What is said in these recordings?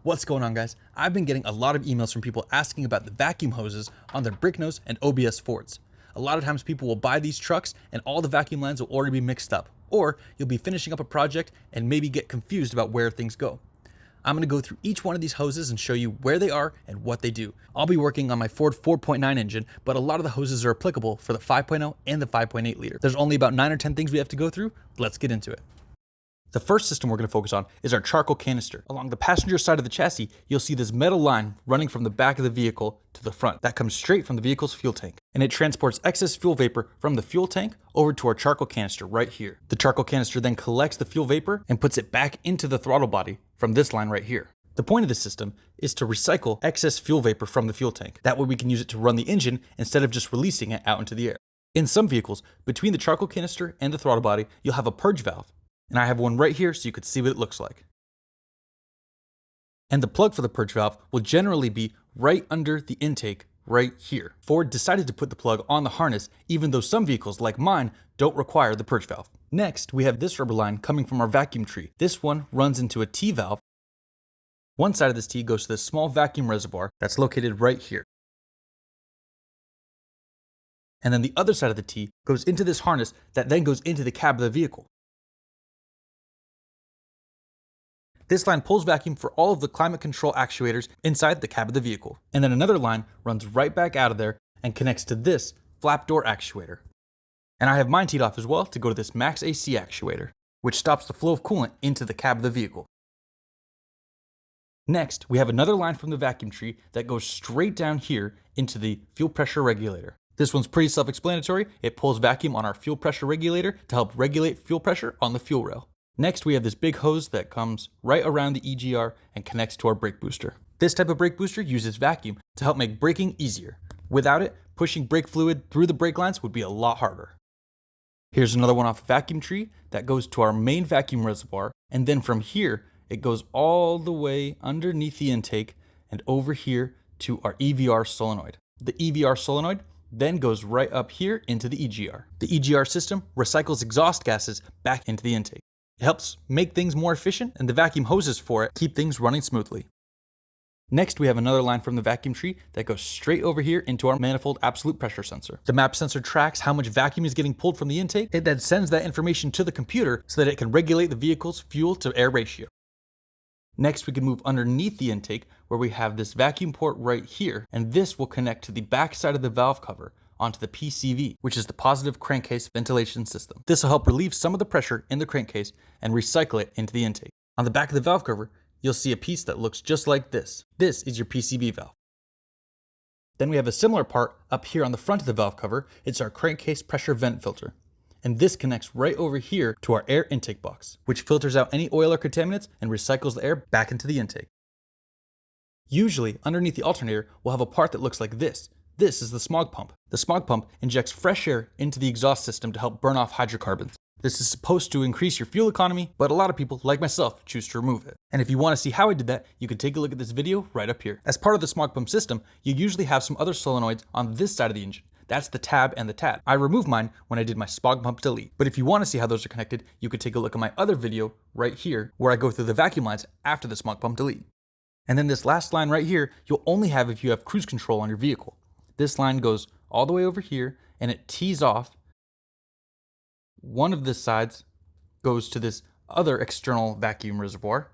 What's going on, guys? I've been getting a lot of emails from people asking about the vacuum hoses on their Bricknose and OBS Fords. A lot of times people will buy these trucks and all the vacuum lines will already be mixed up, or you'll be finishing up a project and maybe get confused about where things go. I'm going to go through each one of these hoses and show you where they are and what they do. I'll be working on my Ford 4.9 engine, but a lot of the hoses are applicable for the 5.0 and the 5.8 liter. There's only about 9 or 10 things we have to go through. Let's get into it. The first system we're going to focus on is our charcoal canister. Along the passenger side of the chassis, you'll see this metal line running from the back of the vehicle to the front. That comes straight from the vehicle's fuel tank, and it transports excess fuel vapor from the fuel tank over to our charcoal canister right here. The charcoal canister then collects the fuel vapor and puts it back into the throttle body from this line right here. The point of this system is to recycle excess fuel vapor from the fuel tank. That way we can use it to run the engine instead of just releasing it out into the air. In some vehicles, between the charcoal canister and the throttle body, you'll have a purge valve. And I have one right here so you could see what it looks like. And the plug for the purge valve will generally be right under the intake right here. Ford decided to put the plug on the harness, even though some vehicles like mine don't require the purge valve. Next, we have this rubber line coming from our vacuum tree. This one runs into a T-valve. One side of this T goes to this small vacuum reservoir that's located right here. And then the other side of the T goes into this harness that then goes into the cab of the vehicle. This line pulls vacuum for all of the climate control actuators inside the cab of the vehicle. And then another line runs right back out of there and connects to this flap door actuator. And I have mine teed off as well to go to this max AC actuator, which stops the flow of coolant into the cab of the vehicle. Next, we have another line from the vacuum tree that goes straight down here into the fuel pressure regulator. This one's pretty self-explanatory. It pulls vacuum on our fuel pressure regulator to help regulate fuel pressure on the fuel rail. Next, we have this big hose that comes right around the EGR and connects to our brake booster. This type of brake booster uses vacuum to help make braking easier. Without it, pushing brake fluid through the brake lines would be a lot harder. Here's another one off the vacuum tree that goes to our main vacuum reservoir, and then from here, it goes all the way underneath the intake and over here to our EVR solenoid. The EVR solenoid then goes right up here into the EGR. The EGR system recycles exhaust gases back into the intake. It helps make things more efficient, and the vacuum hoses for it keep things running smoothly. Next, we have another line from the vacuum tree that goes straight over here into our manifold absolute pressure sensor. The MAP sensor tracks how much vacuum is getting pulled from the intake. It then sends that information to the computer so that it can regulate the vehicle's fuel to air ratio. Next, we can move underneath the intake where we have this vacuum port right here, and this will connect to the back side of the valve cover onto the PCV, which is the positive crankcase ventilation system. This will help relieve some of the pressure in the crankcase and recycle it into the intake. On the back of the valve cover, you'll see a piece that looks just like this. This is your PCV valve. Then we have a similar part up here on the front of the valve cover. It's our crankcase pressure vent filter. And this connects right over here to our air intake box, which filters out any oil or contaminants and recycles the air back into the intake. Usually, underneath the alternator, we'll have a part that looks like this. This is the smog pump. The smog pump injects fresh air into the exhaust system to help burn off hydrocarbons. This is supposed to increase your fuel economy, but a lot of people, like myself, choose to remove it. And if you want to see how I did that, you can take a look at this video right up here. As part of the smog pump system, you usually have some other solenoids on this side of the engine. That's the tab and the tab. I removed mine when I did my smog pump delete. But if you want to see how those are connected, you could take a look at my other video right here, where I go through the vacuum lines after the smog pump delete. And then this last line right here, you'll only have if you have cruise control on your vehicle. This line goes all the way over here and it tees off. One of the sides goes to this other external vacuum reservoir.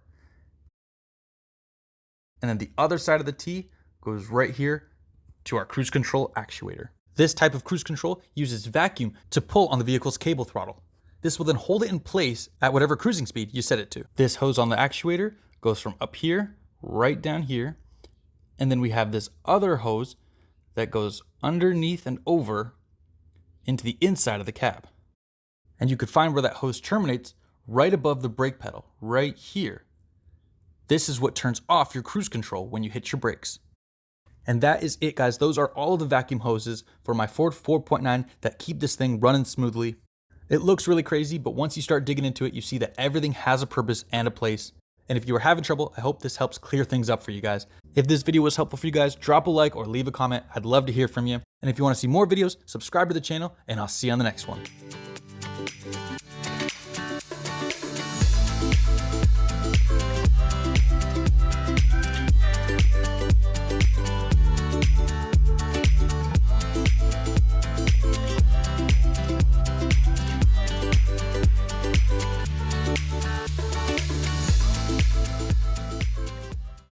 And then the other side of the T goes right here to our cruise control actuator. This type of cruise control uses vacuum to pull on the vehicle's cable throttle. This will then hold it in place at whatever cruising speed you set it to. This hose on the actuator goes from up here, right down here. And then we have this other hose that goes underneath and over into the inside of the cab. And you could find where that hose terminates right above the brake pedal, right here. This is what turns off your cruise control when you hit your brakes. And that is it, guys. Those are all of the vacuum hoses for my Ford 4.9 that keep this thing running smoothly. It looks really crazy, but once you start digging into it, you see that everything has a purpose and a place. And if you are having trouble, I hope this helps clear things up for you guys. If this video was helpful for you guys, drop a like or leave a comment. I'd love to hear from you. And if you want to see more videos, subscribe to the channel, and I'll see you on the next one.